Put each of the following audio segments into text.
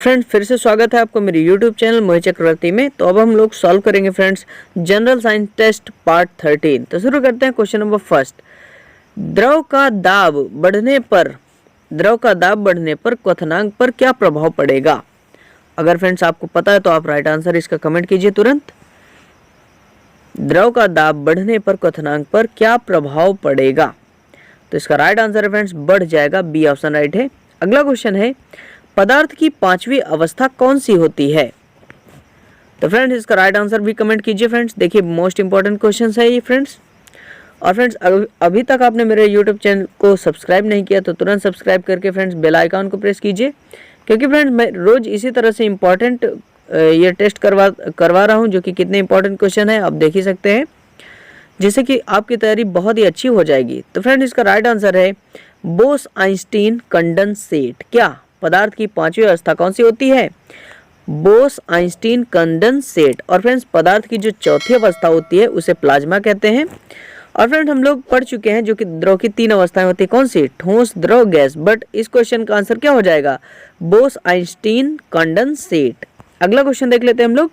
Friends फिर से स्वागत है आपको मेरे YouTube चैनल मोहित चक्रवर्ती में। तो अब हम लोग सॉल्व करेंगे friends general science test part 13। तो शुरू करते हैं क्वेश्चन नंबर फर्स्ट। द्रव का दाब बढ़ने पर क्वथनांक पर क्या प्रभाव पड़ेगा? अगर फ्रेंड्स आपको पता है तो आप राइट आंसर इसका कमेंट कीजिए तुरंत। द्रव का दाब बढ़ने पर क्वथनांक पर क्या प्रभाव पड़ेगा? तो इसका राइट आंसर है फ्रेंड्स बढ़ जाएगा, बी ऑप्शन राइट है। अगला क्वेश्चन है पदार्थ की पांचवी अवस्था कौन सी होती है? तो फ्रेंड्स इसका राइट आंसर भी कमेंट कीजिए। फ्रेंड्स देखिए मोस्ट इंपॉर्टेंट क्वेश्चन है ये फ्रेंड्स। और फ्रेंड्स अभी तक आपने मेरे YouTube चैनल को सब्सक्राइब नहीं किया तो तुरंत सब्सक्राइब करके फ्रेंड्स बेल आइकन को प्रेस कीजिए, क्योंकि फ्रेंड्स मैं रोज इसी तरह से इंपॉर्टेंट ये टेस्ट करवा रहा हूँ, जो कि कितने इंपॉर्टेंट क्वेश्चन है आप देख ही सकते हैं, जिससे कि आपकी तैयारी बहुत ही अच्छी हो जाएगी। तो फ्रेंड्स इसका राइट आंसर है बोस आइंस्टीन कंडेंसेट। क्या पदार्थ की पांचवी अवस्था कौन सी होती है? Bose Einstein condensate. और फ्रेंड्स पदार्थ की जो चौथी अवस्था होती है उसे प्लाज्मा कहते हैं। और फ्रेंड्स हम लोग पढ़ चुके हैं जो कि द्रव की तीन अवस्थाएं होती है, कौन सी? ठोस, द्रव, गैस। बट इस क्वेश्चन का आंसर क्या हो जाएगा? Bose Einstein condensate. अगला क्वेश्चन देख लेते हैं हम लोग।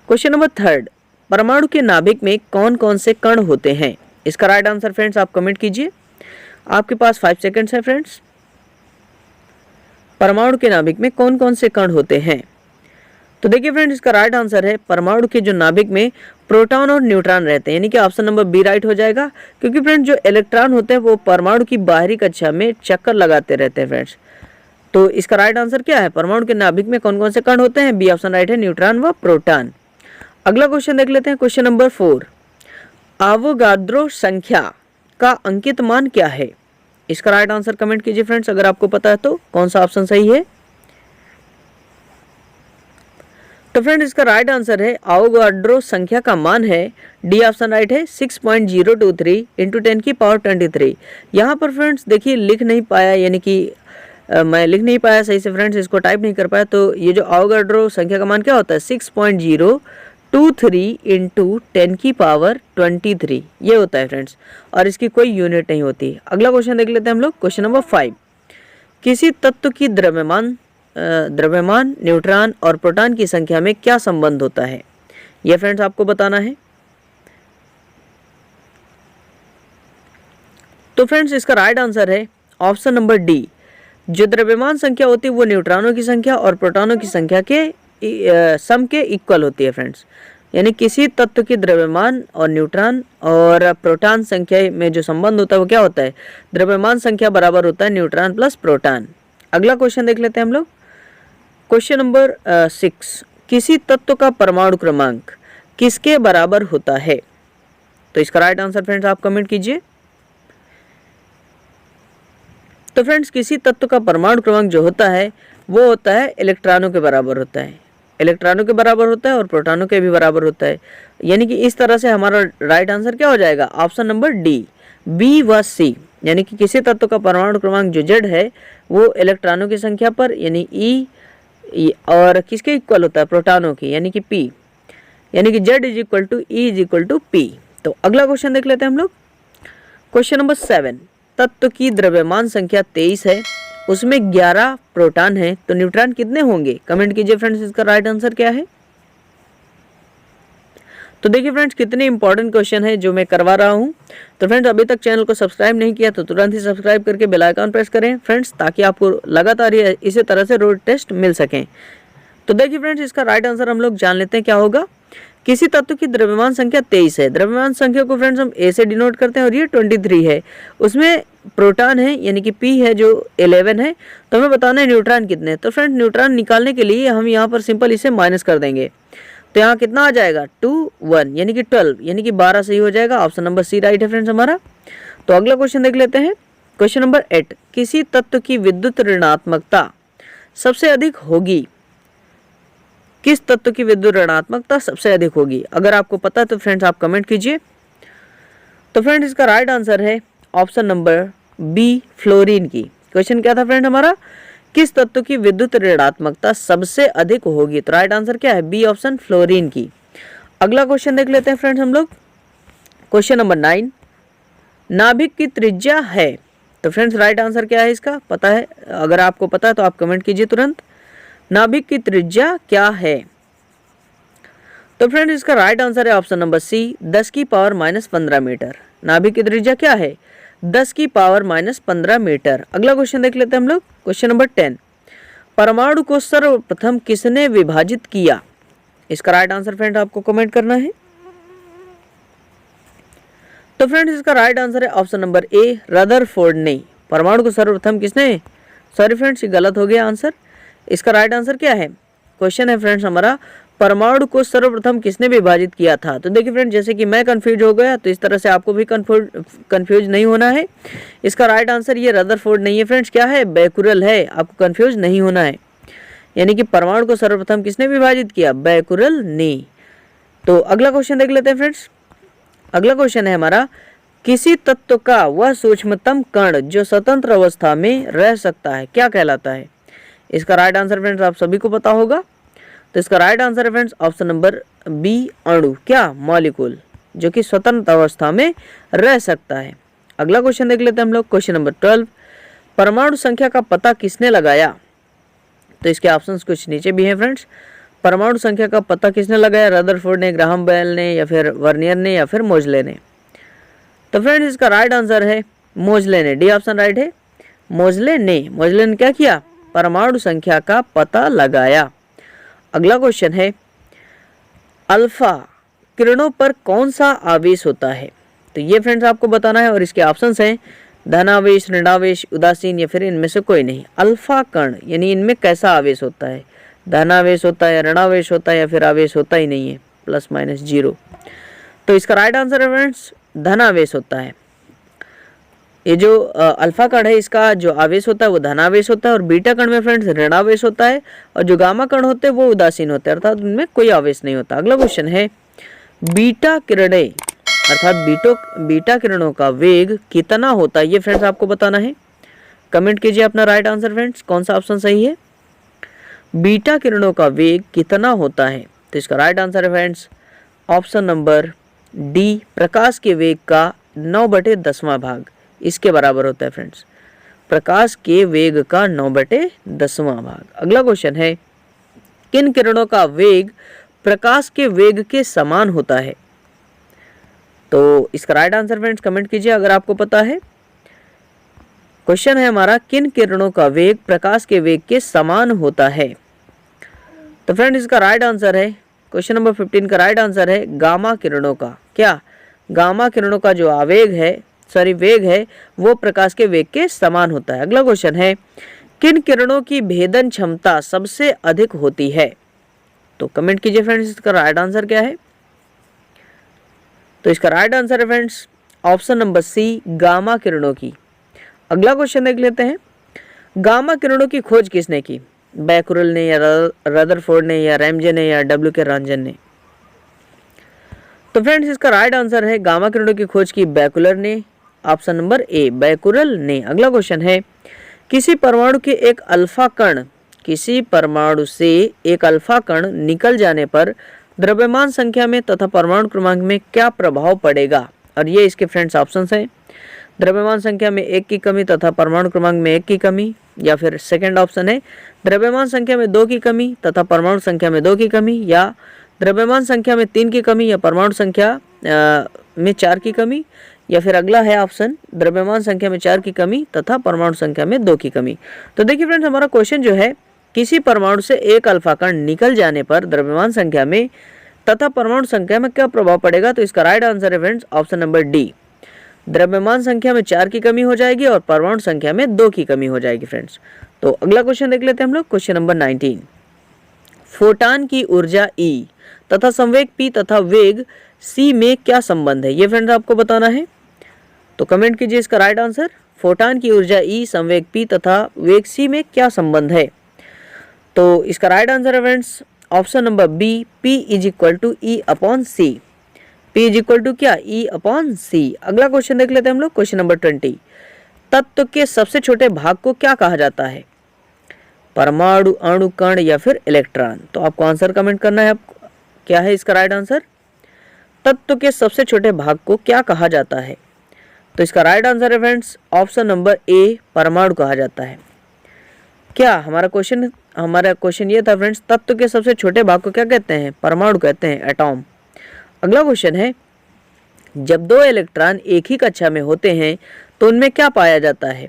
Question number third. परमाणु के नाभिक में कौन कौन से कण होते हैं? इसका राइट आंसर फ्रेंड्स आप कमेंट कीजिए, आपके पास 5 सेकंड्स है फ्रेंड्स। परमाणु के नाभिक में कौन कौन से कण होते हैं? तो देखिए फ्रेंड्स इसका राइट आंसर है परमाणु के जो नाभिक में प्रोटॉन और न्यूट्रॉन रहते हैं, यानी कि ऑप्शन नंबर बी राइट हो जाएगा। क्योंकि फ्रेंड्स जो इलेक्ट्रॉन होते हैं वो परमाणु की बाहरी कक्षा में चक्कर लगाते रहते हैं फ्रेंड्स। तो इसका राइट आंसर क्या है? परमाणु के नाभिक में कौन कौन से कण होते हैं? बी ऑप्शन राइट है, न्यूट्रॉन व प्रोटॉन। अगला क्वेश्चन देख लेते हैं, क्वेश्चन नंबर 4। आवोगाद्रो संख्या का अंकित मान क्या है? इसका राइट आंसर कमेंट कीजिए फ्रेंड्स, अगर आपको पता है तो कौन सा ऑप्शन सही है। तो फ्रेंड्स इसका राइट आंसर है आवोगाड्रो संख्या का मान है, डी ऑप्शन राइट है, 6.023 × 10⁻23। यहाँ पर फ्रेंड्स देखिए लिख नहीं पाया, यानी कि मैं लिख नहीं पाया सही से फ्रेंड्स, इसको टाइप नहीं कर पाया। तो ये जो आवोगाड्रो संख्या का मान क्या होता है? 6.023 × 10⁻23 ये होता है फ्रेंड्स, और इसकी कोई यूनिट नहीं होती। अगला क्वेश्चन देख लेते हैं हम लोग, क्वेश्चन नंबर 5। किसी तत्व की द्रव्यमान, न्यूट्रॉन और प्रोटॉन की संख्या में क्या संबंध होता है? ये फ्रेंड्स आपको बताना है। तो फ्रेंड्स इसका राइट आंसर है ऑप्शन नंबर डी। जो द्रव्यमान संख्या होती है वो न्यूट्रॉनों की संख्या और प्रोटॉनों की संख्या के सम के इक्वल होती है फ्रेंड्स। यानी किसी तत्व की द्रव्यमान और न्यूट्रॉन और प्रोटॉन संख्या में जो संबंध होता है वो क्या होता है? द्रव्यमान संख्या बराबर होता है न्यूट्रॉन प्लस प्रोटॉन। अगला क्वेश्चन देख लेते हैं हम लोग, क्वेश्चन नंबर 6। किसी तत्व का परमाणु क्रमांक किसके बराबर होता है? तो इसका राइट आंसर फ्रेंड्स आप कमेंट कीजिए। तो फ्रेंड्स किसी तत्व का परमाणु क्रमांक जो होता है वो होता है इलेक्ट्रॉनों के बराबर होता है, इलेक्ट्रॉनों के बराबर होता है और प्रोटॉनों के भी बराबर होता है। यानी कि इस तरह से हमारा राइट आंसर क्या हो जाएगा? ऑप्शन नंबर डी, बी व सी। यानी कि किसी तत्व का परमाणु क्रमांक जो जेड है वो इलेक्ट्रॉनों की संख्या पर यानी ई और किसके इक्वल होता है? प्रोटॉनों की, यानी कि पी। यानी कि Z is equal to E is equal to P. तो अगला क्वेश्चन देख लेते हैं हम लोग, क्वेश्चन नंबर 7। तत्व की द्रव्यमान संख्या 23 है, उसमें 11 प्रोटॉन है, तो न्यूट्रॉन कितने होंगे? कमेंट कीजिए फ्रेंड्स इसका राइट आंसर क्या है। तो देखिए फ्रेंड्स कितने इंपॉर्टेंट क्वेश्चन है जो मैं करवा रहा हूं। तो फ्रेंड्स अभी तक चैनल को सब्सक्राइब नहीं किया तो तुरंत ही सब्सक्राइब करके बेल आइकन प्रेस करें फ्रेंड्स, ताकि आपको लगातार इसी तरह से रोज टेस्ट मिल सकें। तो देखिए फ्रेंड्स इसका राइट आंसर हम लोग जान लेते हैं क्या होगा। किसी तत्व की द्रव्यमान संख्या 23 है, द्रव्यमान संख्या को फ्रेंड्स हम ए से डिनोट करते हैं और ये 23 है, उसमें प्रोटॉन है यानी कि पी है जो 11 है। तो हमें बताना है न्यूट्रॉन कितने हैं। तो फ्रेंड्स न्यूट्रॉन निकालने के लिए हम यहाँ पर सिंपल इसे माइनस कर देंगे, तो यहाँ कितना आ जाएगा? 2 1 यानी कि 12, यानी कि 12 सही हो जाएगा। ऑप्शन नंबर सी राइट है फ्रेंड्स हमारा। तो अगला क्वेश्चन देख लेते हैं, क्वेश्चन नंबर 8। किसी तत्व की विद्युत ऋणात्मकता सबसे अधिक होगी? किस तत्व की विद्युत ऋणात्मकता सबसे अधिक होगी? अगर आपको पता है तो फ्रेंड्स आप कमेंट कीजिए। तो फ्रेंड्स इसका राइट आंसर है ऑप्शन नंबर बी, फ्लोरीन की। क्वेश्चन क्या था फ्रेंड हमारा? किस तत्व की विद्युत ऋणात्मकता सबसे अधिक होगी? तो राइट आंसर क्या है? बी ऑप्शन, फ्लोरीन की। अगला क्वेश्चन देख लेते हैं फ्रेंड्स हम लोग, क्वेश्चन नंबर 9। नाभिक की त्रिज्या है, तो फ्रेंड्स राइट आंसर क्या है इसका? पता है? अगर आपको पता है तो आप कमेंट कीजिए तुरंत। नाभिक की त्रिज्या क्या है? तो फ्रेंड्स इसका राइट आंसर है ऑप्शन नंबर सी, 10 की पावर -15 मीटर। नाभिक की त्रिज्या क्या है? 10 की पावर -15 मीटर। अगला क्वेश्चन देख लेते हैं हम लोग, क्वेश्चन नंबर 10। परमाणु को सर्वप्रथम किसने विभाजित किया? इसका राइट आंसर फ्रेंड आपको कमेंट करना है। तो फ्रेंड्स इसका राइट आंसर है ऑप्शन नंबर ए, रदरफोर्ड ने। परमाणु को सर्वप्रथम किसने, सॉरी फ्रेंड्स ये गलत हो गया आंसर। इसका राइट आंसर क्या है? क्वेश्चन है फ्रेंड्स हमारा, परमाणु को सर्वप्रथम किसने विभाजित किया था? तो देखिए फ्रेंड्स, जैसे कि मैं कंफ्यूज हो गया तो इस तरह से आपको भी कंफ्यूज नहीं होना है। इसका राइट आंसर ये रदरफोर्ड नहीं है फ्रेंड्स, क्या है? बैकुरल है। आपको कंफ्यूज नहीं होना है। यानी कि परमाणु को सर्वप्रथम किसने विभाजित किया? बैकुरल ने। तो अगला क्वेश्चन देख लेते हैं फ्रेंड्स। अगला क्वेश्चन है हमारा, किसी तत्व का वह सूक्ष्मतम कण जो स्वतंत्र अवस्था में रह सकता है क्या कहलाता है? इसका राइट आंसर फ्रेंड्स आप सभी को पता होगा। तो इसका राइट आंसर है फ्रेंड्स ऑप्शन नंबर बी, अणु। क्या? मॉलिक्यूल, जो कि स्वतंत्र अवस्था में रह सकता है। अगला क्वेश्चन देख लेते हैं हम लोग, क्वेश्चन नंबर 12। परमाणु संख्या का पता किसने लगाया? तो इसके ऑप्शंस कुछ नीचे भी हैं फ्रेंड्स। परमाणु संख्या का पता किसने लगाया? रदरफोर्ड ने, ग्राहम बेल ने, या फिर वर्नियर ने, या फिर मोजले ने। तो फ्रेंड्स इसका राइट आंसर है मोजले ने। डी ऑप्शन राइट है, मोजले ने। मोजले ने क्या किया? परमाणु संख्या का पता लगाया। अगला क्वेश्चन है, अल्फा किरणों पर कौन सा आवेश होता है? तो ये फ्रेंड्स आपको बताना है और इसके ऑप्शंस हैं धनावेश, ऋणावेश, उदासीन, या फिर इनमें से कोई नहीं। अल्फा कण यानी इनमें कैसा आवेश होता है? धनावेश होता है, ऋणावेश होता है, या फिर आवेश होता ही नहीं है, +-0। तो इसका राइट आंसर है फ्रेंड्स धनावेश होता है। ये जो अल्फा कण है इसका जो आवेश होता है वो धनावेश होता है, और बीटा कण में फ्रेंड्स ऋणावेश होता है, और जो गामा कण होते हैं वो उदासीन होते हैं, अर्थात उनमें कोई आवेश नहीं होता। अगला क्वेश्चन है, बीटा किरणें अर्थात बीटा किरणों का वेग कितना होता है? ये फ्रेंड्स आपको बताना है। कमेंट कीजिए अपना राइट आंसर फ्रेंड्स, कौन सा ऑप्शन सही है। बीटा किरणों का वेग कितना होता है? तो इसका राइट आंसर है फ्रेंड्स ऑप्शन नंबर डी, प्रकाश के वेग का 9/10वां भाग इसके बराबर होता है फ्रेंड्स। प्रकाश के वेग का 9/10वां भाग। अगला क्वेश्चन है, किन किरणों का वेग प्रकाश के वेग के समान होता है? तो इसका राइट आंसर फ्रेंड्स कमेंट कीजिए अगर आपको पता है। क्वेश्चन है हमारा, किन किरणों का वेग प्रकाश के वेग के समान होता है? तो फ्रेंड्स इसका राइट आंसर है, क्वेश्चन नंबर 15 का राइट आंसर है गामा किरणों का। क्या? गामा किरणों का जो आवेग है, वेग है, वो प्रकाश के वेग के समान होता है। अगला क्वेश्चन है, किन किरणों की भेदन क्षमता सबसे अधिक होती है? तो कमेंट कीजिए फ्रेंड्स इसका राइट आंसर क्या है। तो इसका राइट आंसर है friends option number C, gamma किरणों की। अगला क्वेश्चन देख लेते हैं, गामा किरणों की खोज किसने की? बैकुरल ने, या रदरफोर्ड ने, या रैमजे ने, या W.K. रंजन ने? तो फ्रेंड्स इसका राइट आंसर है गामा किरणों की खोज की बैकुलर ने, ऑप्शन नंबर ए, बैकुरल ने। अगला क्वेश्चन है, किसी परमाणु से एक अल्फा कण निकल जाने पर द्रव्यमान संख्या में तथा परमाणु क्रमांक में क्या प्रभाव पड़ेगा? और ये इसके फ्रेंड्स ऑप्शंस हैं, द्रव्यमान संख्या में 1 की कमी तथा परमाणु क्रमांक में 1 की कमी, या फिर सेकंड ऑप्शन है द्रव्यमान संख्या में 2 की कमी तथा परमाणु संख्या में 2 की कमी, या द्रव्यमान संख्या में 3 की कमी या परमाणु संख्या में 4 की कमी, या फिर अगला है ऑप्शन द्रव्यमान संख्या में 4 की कमी तथा परमाणु संख्या में 2 की कमी। तो देखिए फ्रेंड्स हमारा क्वेश्चन जो है, किसी परमाणु से एक अल्फा कण निकल जाने पर द्रव्यमान संख्या में तथा परमाणु संख्या में क्या प्रभाव पड़ेगा? तो इसका राइट आंसर है फ्रेंड्स ऑप्शन नंबर डी, द्रव्यमान संख्या में 4 की कमी हो जाएगी और परमाणु संख्या में 2 की कमी हो जाएगी फ्रेंड्स। तो अगला क्वेश्चन देख लेते हैं हम लोग, क्वेश्चन नंबर 19। फोटान की ऊर्जा E तथा संवेग P तथा वेग C में क्या संबंध है? ये फ्रेंड्स आपको बताना है। तो कमेंट कीजिए इसका राइट आंसर। फोटान की ऊर्जा E, संवेग P तथा वेग C में क्या संबंध है? तो इसका राइट आंसर है friends option number B, P = E/C। P = क्या? E/C। अगला क्वेश्चन देख लेते हैं हम लोग, क्वेश्चन नंबर 20। तत्व के सबसे छोटे भाग को क्या कहा जाता है? परमाणु, अणु, कण, या फिर इलेक्ट्रॉन? तो आपको आंसर कमेंट करना है। आपको क्या है इसका राइट आंसर? तत्व के सबसे छोटे भाग को क्या कहा जाता है? तो इसका राइट आंसर है फ्रेंड्स ऑप्शन नंबर ए, परमाणु कहा जाता है। क्या हमारा क्वेश्चन हमारा क्वेश्चन ये था फ्रेंड्स, तत्व के सबसे छोटे भाग को क्या कहते हैं? परमाणु कहते हैं, एटॉम। अगला क्वेश्चन है, जब दो इलेक्ट्रॉन एक ही कक्षा में होते हैं तो उनमें क्या पाया जाता है?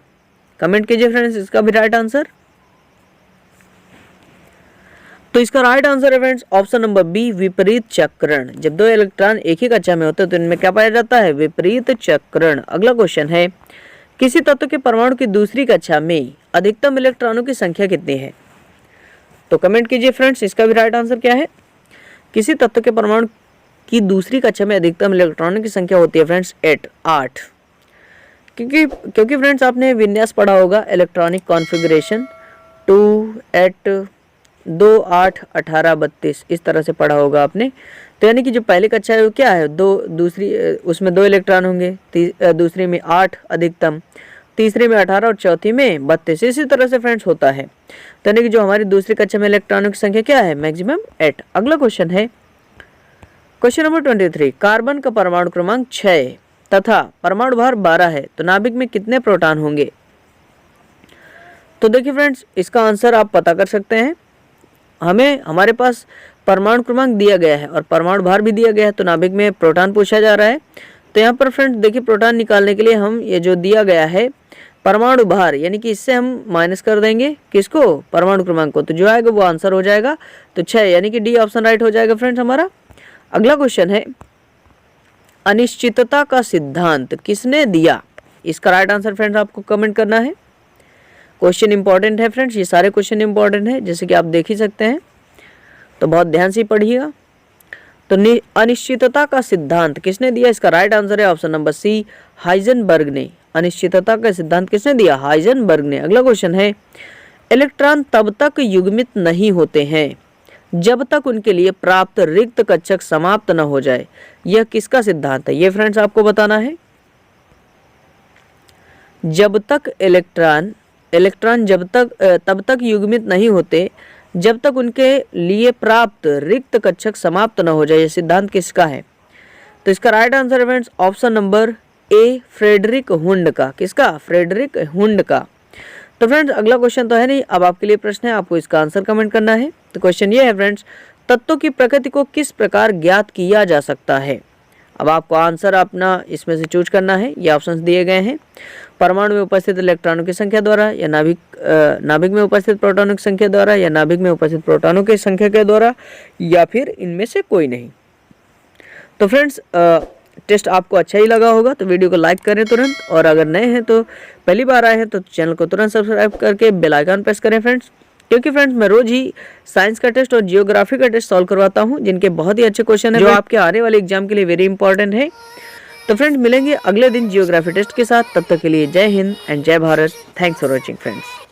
कमेंट कीजिए फ्रेंड्स इसका भी राइट आंसर। तो इसका राइट आंसर है फ्रेंड्स ऑप्शन नंबर बी, विपरीत चक्रण। जब दो इलेक्ट्रॉन एक ही कक्षा में होते हैं तो इनमें क्या पाया जाता है? विपरीत चक्रण। अगला क्वेश्चन है, किसी तत्व के परमाणु की दूसरी कक्षा में अधिकतम इलेक्ट्रॉनों की संख्या कितनी है? तो कमेंट कीजिए फ्रेंड्स इसका भी राइट आंसर क्या है? किसी तत्व के परमाणु की दूसरी कक्षा में अधिकतम इलेक्ट्रॉनों की संख्या होती है फ्रेंड्स 8। क्योंकि फ्रेंड्स आपने विन्यास पढ़ा होगा, इलेक्ट्रॉनिक कॉन्फ़िगरेशन 2, 8, 2, 8, 18, 32 इस तरह से पढ़ा होगा आपने। तो यानी कि जो पहली कक्षा है वो क्या है? दूसरी उसमें 2 इलेक्ट्रॉन होंगे, दूसरी में 8 अधिकतम, तीसरे में 18 और चौथी में 32। इसी तरह से फ्रेंड्स होता है। तो यानी कि जो हमारी दूसरी कक्षा में इलेक्ट्रॉनों की संख्या क्या है? मैक्सिमम 8। अगला क्वेश्चन है क्वेश्चन नंबर 23, कार्बन का परमाणु क्रमांक 6 तथा परमाणु भार 12 है तो नाभिक में कितने प्रोटॉन होंगे? तो देखिए फ्रेंड्स इसका आंसर आप पता कर सकते हैं। हमारे पास परमाणु क्रमांक दिया गया है और परमाणु भार भी दिया गया है, तो नाभिक में प्रोटॉन पूछा जा रहा है। तो यहाँ पर फ्रेंड्स देखिए प्रोटॉन निकालने के लिए हम ये जो दिया गया है परमाणु भार, यानी कि इससे हम माइनस कर देंगे किसको? परमाणु क्रमांक को। तो जो आएगा वो आंसर हो जाएगा, तो 6 यानी कि डी ऑप्शन राइट हो जाएगा फ्रेंड्स हमारा। अगला क्वेश्चन है, अनिश्चितता का सिद्धांत किसने दिया? इसका राइट आंसर फ्रेंड्स आपको कमेंट करना है। क्वेश्चन इंपॉर्टेंट है फ्रेंड्स, ये सारे क्वेश्चन इंपॉर्टेंट है जैसे कि आप देख ही सकते हैं, तो बहुत ध्यान से पढ़िएगा। तो अनिश्चितता का सिद्धांत किसने दिया? इसका राइट आंसर है ऑप्शन नंबर सी, हाइजेनबर्ग ने। अनिश्चितता का सिद्धांत किसने दिया? हाइजेनबर्ग ने। अगला क्वेश्चन है, इलेक्ट्रॉन तब तक युग्मित नहीं होते हैं जब तक उनके लिए प्राप्त रिक्त कक्षक समाप्त न हो जाए। यह किसका सिद्धांत है? ये फ्रेंड्स आपको बताना है। जब तक इलेक्ट्रॉन तब तक युग्मित नहीं होते जब तक उनके लिए प्राप्त रिक्त कक्षक समाप्त न हो जाए। यह सिद्धांत किसका है? तो इसका राइट आंसर है friends option number A, Friedrich Hund का। किसका? फ्रेडरिक हुंड का। तो फ्रेंड्स अगला क्वेश्चन तो है नहीं, अब आपके लिए प्रश्न है, आपको इसका आंसर कमेंट करना है। तो क्वेश्चन ये है फ्रेंड्स, तत्वों की प्रकृति को किस प्रकार ज्ञात किया जा सकता है? अब आपको आंसर अपना इसमें से चूज करना है। ये ऑप्शंस दिए गए हैं, परमाणु में उपस्थित इलेक्ट्रॉनों की संख्या द्वारा, या नाभिक में उपस्थित प्रोटॉनों की संख्या द्वारा, या नाभिक में उपस्थित प्रोटॉनों की संख्या के द्वारा, या फिर इनमें से कोई नहीं। तो फ्रेंड्स टेस्ट आपको अच्छा ही लगा होगा तो वीडियो को लाइक करें तुरंत, और अगर नए हैं तो पहली बार आए हैं तो चैनल को तुरंत सब्सक्राइब करके बेल आइकन प्रेस करें फ्रेंड्स। क्योंकि फ्रेंड्स मैं रोज ही साइंस का टेस्ट और जियोग्राफी का टेस्ट सॉल्व करवाता हूं, जिनके बहुत ही अच्छे क्वेश्चन है जो आपके आने वाले एग्जाम के लिए वेरी इंपॉर्टेंट है। तो फ्रेंड्स मिलेंगे अगले दिन जियोग्राफी टेस्ट के साथ, तब तक के लिए जय हिंद एंड जय Bharat. Thanks for watching friends.